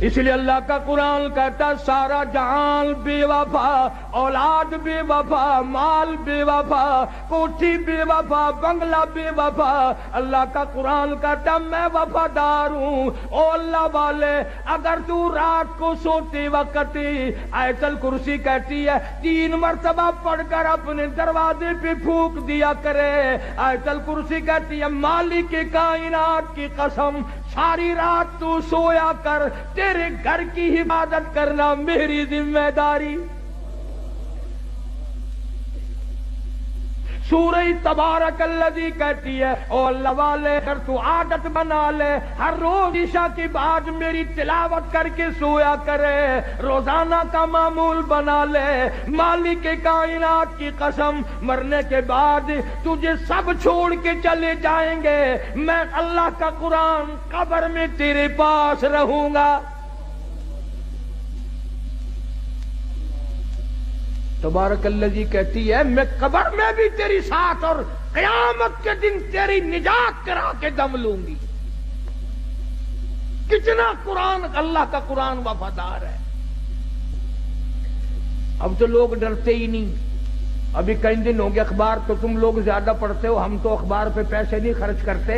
इसलिए अल्लाह का कुरान कहता है सारा जहान बेवफा, औलाद बेवफा, माल बेवफा, कोठी बेवफा, बंगला बेवफा। अल्लाह का कुरान कहता मैं वफादार हूँ। ओ अल्लाह वाले, अगर तू रात को सोते वक्त आयतल कुर्सी कहती है 3 मरतबा पढ़कर अपने दरवाजे पे फूंक दिया करे। आयतल कुर्सी कहती है मालिक कायनात की कसम, सारी रात तू सोया कर, तेरे घर की हिफाजत करना मेरी जिम्मेदारी। सूरह तबारकल्लज़ी कहती है ओ अल्लाह वाले, अगर तू आदत बना ले हर रोज ईशा के बाद मेरी तिलावत करके सोया करे, रोजाना का मामूल बना ले। मालिक कायनात की कसम, मरने के बाद तुझे सब छोड़ के चले जाएंगे, मैं अल्लाह का कुरान कब्र में तेरे पास रहूंगा। तबारकल्लज़ी कहती है मैं कब्र में भी तेरी साथ और क़यामत के दिन तेरी निजात करा के दम लूंगी। कितना कुरान, अल्लाह का कुरान वफादार है। अब तो लोग डरते ही नहीं। अभी कई दिन हो गए, अखबार तो तुम लोग ज्यादा पढ़ते हो, हम तो अखबार पे पैसे नहीं खर्च करते।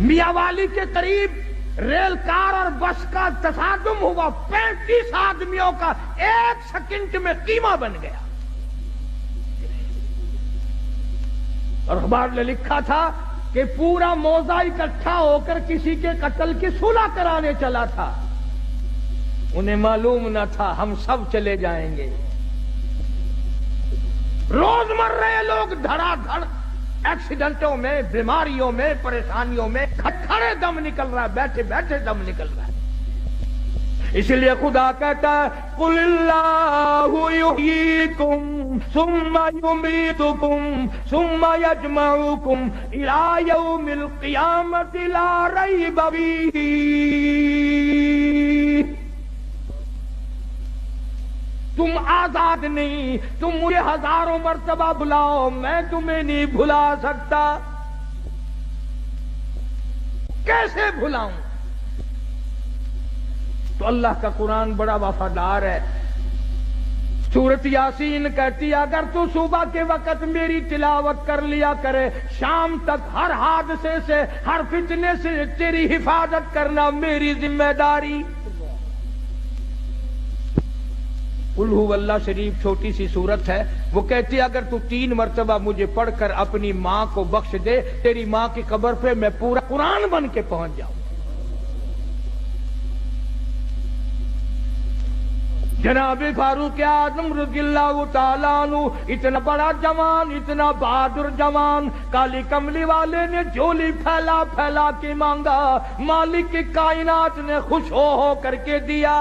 मियावाली के करीब रेल कार और बस का तसादुम हुआ, 35 आदमियों का 1 सेकंड में कीमा बन गया। और अखबार ने लिखा था कि पूरा मौजा इकट्ठा होकर किसी के कत्ल की सुलह कराने चला था। उन्हें मालूम न था हम सब चले जाएंगे। रोज मर रहे लोग धड़ाधड़, एक्सीडेंटों में, बीमारियों में, परेशानियों में, खड़े दम निकल रहा है, बैठे बैठे दम निकल रहा है। इसलिए खुदा कहता है कुलिल्लाहु युहयीकुम सुम्मा युमीतुकुम सुम्मा यजमउकुम इला यौमिल क़ियामति ला रैब फीही। तुम आजाद नहीं, तुम मुझे हजारों मर्तबा बुलाओ, मैं तुम्हें नहीं भुला सकता। कैसे भुलाऊं? तो अल्लाह का कुरान बड़ा वफादार है। सूरत यासीन कहती है अगर तू सुबह के वक्त मेरी तिलावत कर लिया करे, शाम तक हर हादसे से, हर फितने से तेरी हिफाजत करना मेरी जिम्मेदारी। कुल हुवल्लाह शरीफ छोटी सी सूरत है, वो कहती है अगर तू 3 मरतबा मुझे पढ़कर अपनी माँ को बख्श दे, तेरी माँ की कब्र पे मैं पूरा कुरान बन के पहुंच जाऊं। जनाबे फारूक आजम रज़ियल्लाहु ताला अन्हु, इतना बड़ा जवान, इतना बहादुर जवान, काली कमली वाले ने झोली फैला फैला के मांगा, मालिक की कायनात ने खुश हो करके दिया।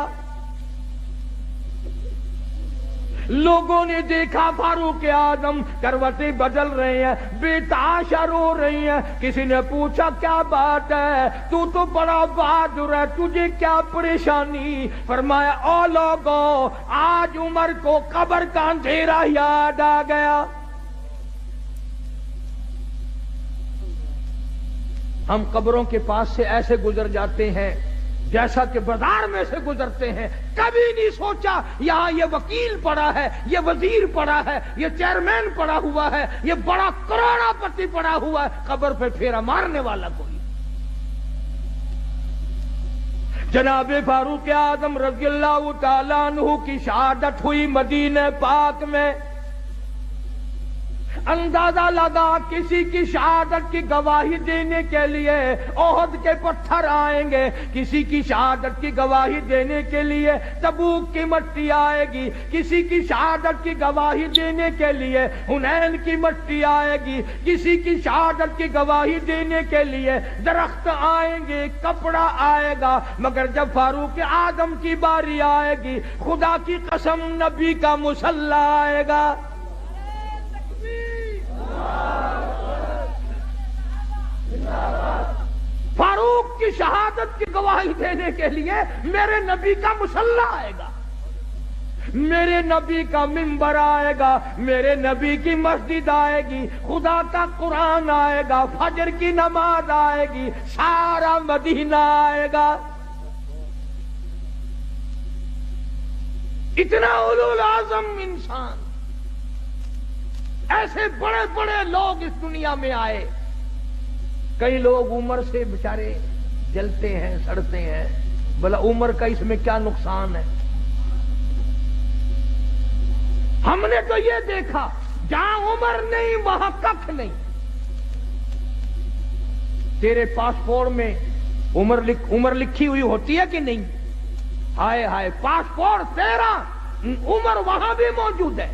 लोगों ने देखा फारूक आजम करवटें बदल रहे हैं, बेताशा रो रही हैं। किसी ने पूछा क्या बात है, तू तो बड़ा बहादुर है, तुझे क्या परेशानी? फरमाया ओ लोगों, आज उमर को कब्र का अंधेरा याद आ गया। हम कब्रों के पास से ऐसे गुजर जाते हैं जैसा कि बाजार में से गुजरते हैं। कभी नहीं सोचा यहाँ ये वकील पड़ा है, ये वजीर पड़ा है, ये चेयरमैन पड़ा हुआ है, ये बड़ा करोड़पति पड़ा हुआ है, कब्र पे फेरा मारने वाला कोई। जनाबे फारूक आजम रज़ियल्लाहु ताला अन्हु की शहादत हुई मदीने पाक में। अंदाजा लगा किसी की शहादत की गवाही देने के लिए ओहद के पत्थर आएंगे, किसी की शहादत की गवाही देने के लिए तबूक की मट्टी आएगी, किसी की शहादत की गवाही देने के लिए हुनैन की मट्टी आएगी, किसी की शहादत की गवाही देने के लिए दरख्त आएंगे, कपड़ा आएगा। मगर जब फारूक आजम की बारी आएगी, खुदा की कसम नबी का मुसल्ला आएगा। फारूक की शहादत की गवाही देने के लिए मेरे नबी का मुसल्ला आएगा, मेरे नबी का मिंबर आएगा, मेरे नबी की मस्जिद आएगी, खुदा का कुरान आएगा, फजर की नमाज आएगी, सारा मदीना आएगा। اتنا اولو العزم انسان، ایسے بڑے بڑے لوگ اس دنیا میں آئے. کئی لوگ عمر سے بیچارے جلتے ہیں سڑتے ہیں، بلا عمر کا اس میں کیا نقصان ہے؟ ہم نے تو یہ دیکھا جہاں عمر نہیں وہاں ککھ نہیں. تیرے پاسپورٹ میں عمر لکھی ہوئی ہوتی ہے کہ نہیں؟ ہائے ہائے، پاسپورٹ تیرا، عمر وہاں بھی موجود ہے.